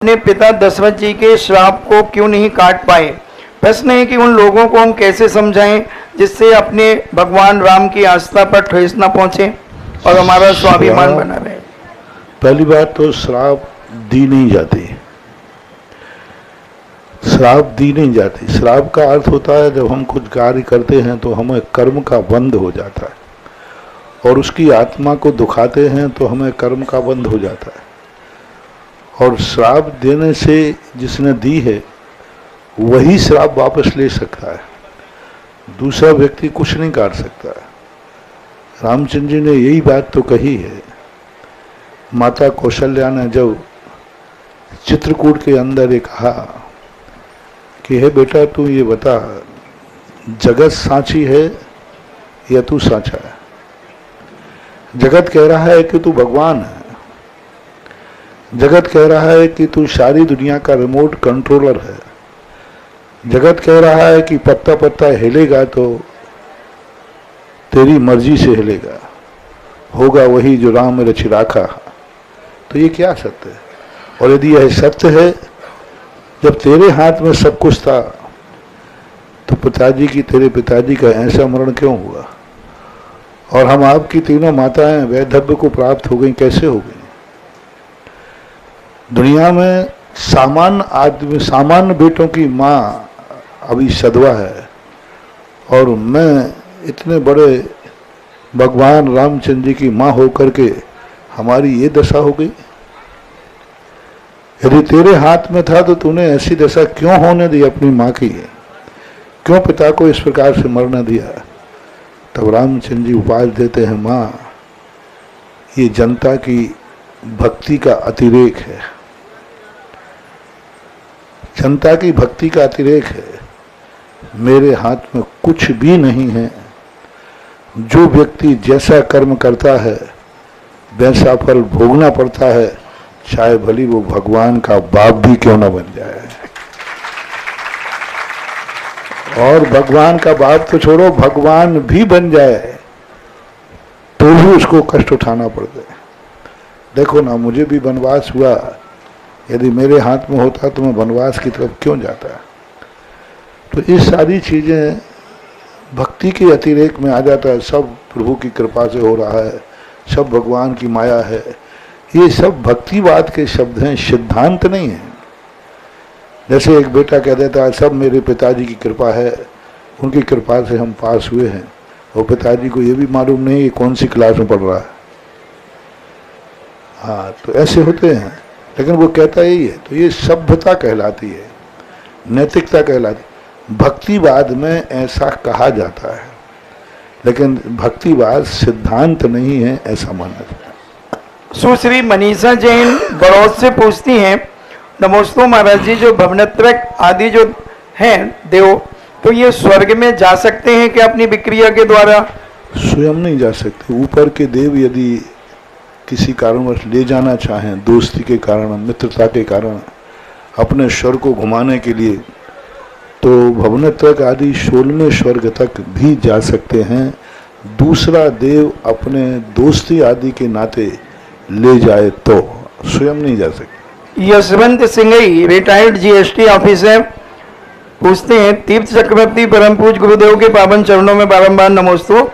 अपने पिता दशरथ जी के श्राप को क्यों नहीं काट पाए। प्रश्न है कि उन लोगों को हम कैसे समझाएं जिससे अपने भगवान राम की आस्था पर ठेस न पहुंचे और हमारा स्वाभिमान बना रहे। पहली बात तो श्राप दी नहीं जाती, श्राप दी नहीं जाती। श्राप का अर्थ होता है जब हम कुछ कार्य करते हैं तो हमें कर्म का बंध हो जाता है और उसकी आत्मा को दुखाते हैं तो हमें कर्म का बंध हो जाता है। और श्राप देने से जिसने दी है वही श्राप वापस ले सकता है, दूसरा व्यक्ति कुछ नहीं काट सकता है। रामचंद्र जी ने यही बात तो कही है। माता कौशल्या ने जब चित्रकूट के अंदर ये कहा कि हे बेटा तू ये बता, जगत साची है या तू साचा है। जगत कह रहा है कि तू भगवान है, जगत कह रहा है कि तू सारी दुनिया का रिमोट कंट्रोलर है, जगत कह रहा है कि पत्ता पत्ता हिलेगा तो तेरी मर्जी से हिलेगा, होगा वही जो राम ने रच राखा। तो ये क्या सत्य है? और यदि यह सत्य है, जब तेरे हाथ में सब कुछ था तो तेरे पिताजी का ऐसा मरण क्यों हुआ? और हम आपकी तीनों माताएं वैधव्य को प्राप्त हो गई, कैसे हो गई? दुनिया में सामान्य आदमी, सामान्य बेटों की माँ अभी सधवा है और मैं इतने बड़े भगवान रामचंद्र जी की माँ होकर के हमारी ये दशा हो गई। यदि तेरे हाथ में था तो तूने ऐसी दशा क्यों होने दी अपनी माँ की? क्यों पिता को इस प्रकार से मरना दिया? तब रामचंद्र जी उपवास देते हैं, माँ ये जनता की भक्ति का अतिरेक है, जनता की भक्ति का अतिरेक है। मेरे हाथ में कुछ भी नहीं है। जो व्यक्ति जैसा कर्म करता है वैसा फल भोगना पड़ता है, चाहे भली वो भगवान का बाप भी क्यों न बन जाए। और भगवान का बाप तो छोड़ो, भगवान भी बन जाए तो भी उसको कष्ट उठाना पड़ता है। देखो ना, मुझे भी वनवास हुआ, यदि मेरे हाथ में होता तो मैं वनवास की तरफ क्यों जाता? तो ये सारी चीजें भक्ति के अतिरेक में आ जाता है। सब प्रभु की कृपा से हो रहा है, सब भगवान की माया है, ये सब भक्तिवाद के शब्द हैं, सिद्धांत नहीं है। जैसे एक बेटा कह देता है सब मेरे पिताजी की कृपा है, उनकी कृपा से हम पास हुए हैं, और पिताजी को ये भी मालूम नहीं कि कौन सी क्लास में पढ़ रहा है। हाँ, तो ऐसे होते हैं, लेकिन वो कहता यही है। तो ये सभ्यता कहलाती है, नैतिकता कहलाती है। भक्तिवाद में ऐसा कहा जाता है, लेकिन भक्तिवाद सिद्धांत नहीं है, ऐसा माना जाता है। सुश्री मनीषा जैन बड़ौद से पूछती हैं, नमोस्तु महाराज जी, जो भवनत्रक आदि जो हैं देव, तो ये स्वर्ग में जा सकते हैं क्या अपनी विक्रिया के द्वारा? स्वयं नहीं जा सकते। ऊपर के देव यदि किसी कारणवश ले जाना चाहें, दोस्ती के कारण, मित्रता के कारण, अपने स्वर को घुमाने के लिए, तो भवनत्रक आदि 16वें स्वर्ग तक भी जा सकते हैं। दूसरा देव अपने दोस्ती आदि के नाते ले जाए तो स्वयं नहीं जा सकते। Yashwant Singhai retired GST officer पूछते हैं, तीर्थ चक्रवर्ती परम पूज्य गुरुदेव के पावन चरणों में बारंबार नमोस्तु।